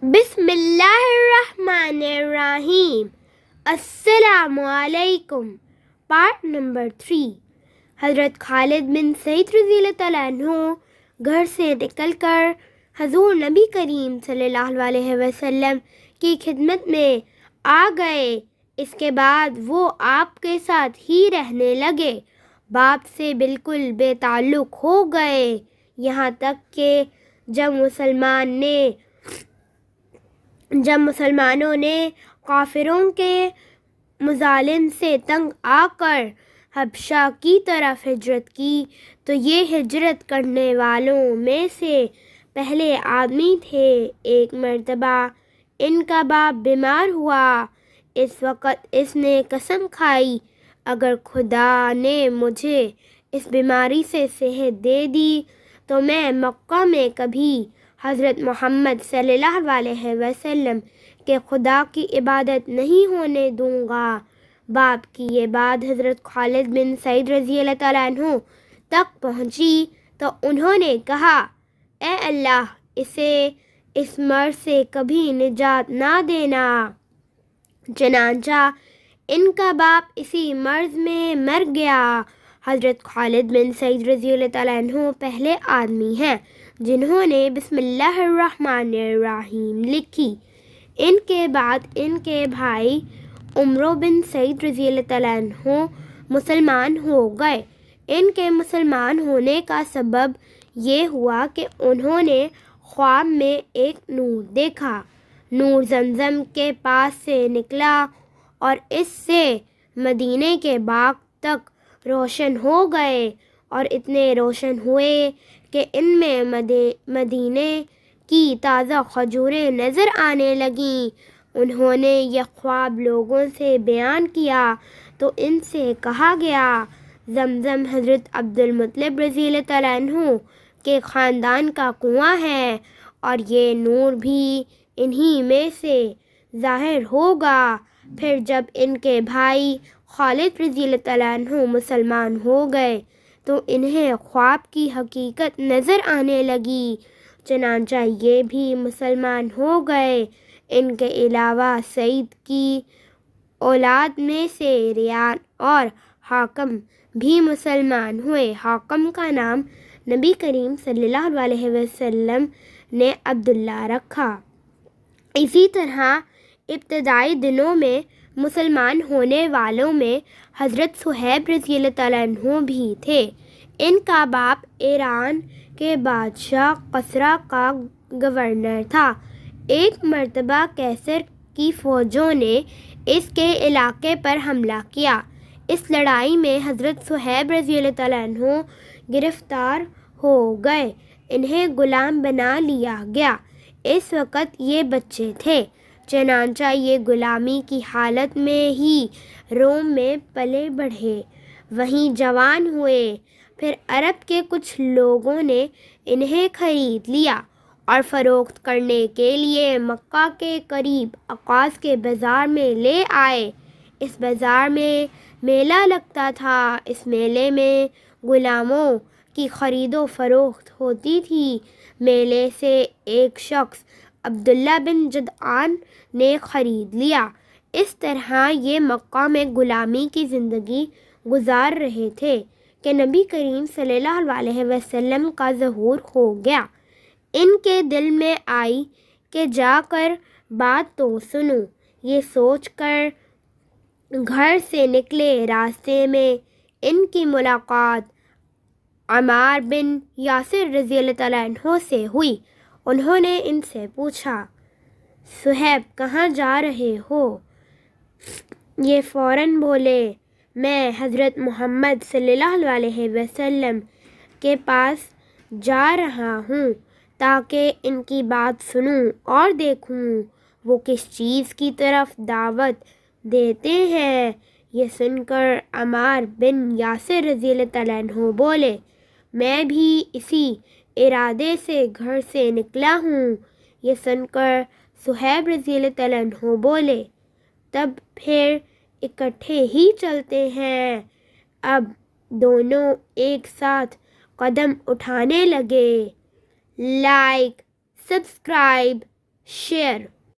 بسم اللہ الرحمن الرحیم۔ السلام علیکم۔ Part number 3۔ حضرت خالد بن سعید رضی اللہ تعالیٰ عنہ گھر سے نکل کر حضور نبی کریم صلی اللہ علیہ وسلم کی خدمت میں آ گئے۔ اس کے بعد وہ آپ کے ساتھ ہی رہنے لگے، باپ سے بالکل بے تعلق ہو گئے، یہاں تک کہ جب مسلمانوں نے کافروں کے مظالم سے تنگ آ کر حبشہ کی طرف ہجرت کی تو یہ ہجرت کرنے والوں میں سے پہلے آدمی تھے۔ ایک مرتبہ ان کا باپ بیمار ہوا۔ اس وقت اس نے قسم کھائی، اگر خدا نے مجھے اس بیماری سے صحت دے دی تو میں مکہ میں کبھی حضرت محمد صلی اللہ علیہ وسلم کے خدا کی عبادت نہیں ہونے دوں گا۔ باپ کی یہ بات حضرت خالد بن سعید رضی اللہ تعالیٰ عنہ تک پہنچی تو انہوں نے کہا، اے اللہ، اسے اس مرض سے کبھی نجات نہ دینا۔ چنانچہ ان کا باپ اسی مرض میں مر گیا۔ حضرت خالد بن سعید رضی اللہ تعالیٰ عنہ پہلے آدمی ہیں جنہوں نے بسم اللہ الرحمن الرحیم لکھی۔ ان کے بعد ان کے بھائی عمرو بن سعید رضی اللہ تعالیٰ عنہ مسلمان ہو گئے۔ ان کے مسلمان ہونے کا سبب یہ ہوا کہ انہوں نے خواب میں ایک نور دیکھا۔ نور زمزم کے پاس سے نکلا اور اس سے مدینے کے باغ تک روشن ہو گئے، اور اتنے روشن ہوئے کہ ان میں مدینے کی تازہ کھجوریں نظر آنے لگیں۔ انہوں نے یہ خواب لوگوں سے بیان کیا تو ان سے کہا گیا، زمزم حضرت عبد المطلب رضی اللہ تعالیٰ عنہ کے خاندان کا کنواں ہے، اور یہ نور بھی انہی میں سے ظاہر ہوگا۔ پھر جب ان کے بھائی خالد رضی اللہ تعالیٰ عنہ مسلمان ہو گئے تو انہیں خواب کی حقیقت نظر آنے لگی، چنانچہ یہ بھی مسلمان ہو گئے۔ ان کے علاوہ سعید کی اولاد میں سے ریان اور حاکم بھی مسلمان ہوئے۔ حاکم کا نام نبی کریم صلی اللہ علیہ وسلم نے عبداللہ رکھا۔ اسی طرح ابتدائی دنوں میں مسلمان ہونے والوں میں حضرت صہیب رضی اللہ تعالیٰ عنہ بھی تھے۔ ان کا باپ ایران کے بادشاہ کسریٰ کا گورنر تھا۔ ایک مرتبہ قیصر کی فوجوں نے اس کے علاقے پر حملہ کیا۔ اس لڑائی میں حضرت صہیب رضی اللہ تعالیٰ عنہ گرفتار ہو گئے، انہیں غلام بنا لیا گیا۔ اس وقت یہ بچے تھے، چنانچہ یہ غلامی کی حالت میں ہی روم میں پلے بڑھے، وہیں جوان ہوئے۔ پھر عرب کے کچھ لوگوں نے انہیں خرید لیا اور فروخت کرنے کے لیے مکہ کے قریب عکاظ کے بازار میں لے آئے۔ اس بازار میں میلہ لگتا تھا۔ اس میلے میں غلاموں کی خرید و فروخت ہوتی تھی۔ میلے سے ایک شخص عبداللہ بن جدعان نے خرید لیا۔ اس طرح یہ مکہ میں غلامی کی زندگی گزار رہے تھے کہ نبی کریم صلی اللہ علیہ وسلم کا ظہور ہو گیا۔ ان کے دل میں آئی کہ جا کر بات تو سنوں۔ یہ سوچ کر گھر سے نکلے۔ راستے میں ان کی ملاقات عمار بن یاسر رضی اللہ تعالیٰ عنہ سے ہوئی۔ انہوں نے ان سے پوچھا، صہیب کہاں جا رہے ہو؟ یہ فوراً بولے، میں حضرت محمد صلی اللہ علیہ وسلم کے پاس جا رہا ہوں تاکہ ان کی بات سنوں اور دیکھوں وہ کس چیز کی طرف دعوت دیتے ہیں۔ یہ سن کر عمار بن یاسر رضی اللہ تعالیٰ عنہ بولے، میں بھی اسی ارادے سے گھر سے نکلا ہوں۔ یہ سن کر صہیب رضی اللہ تعالیٰ عنہ بولے، تب پھر اکٹھے ہی چلتے ہیں۔ اب دونوں ایک ساتھ قدم اٹھانے لگے۔ لائک، سبسکرائب، شیر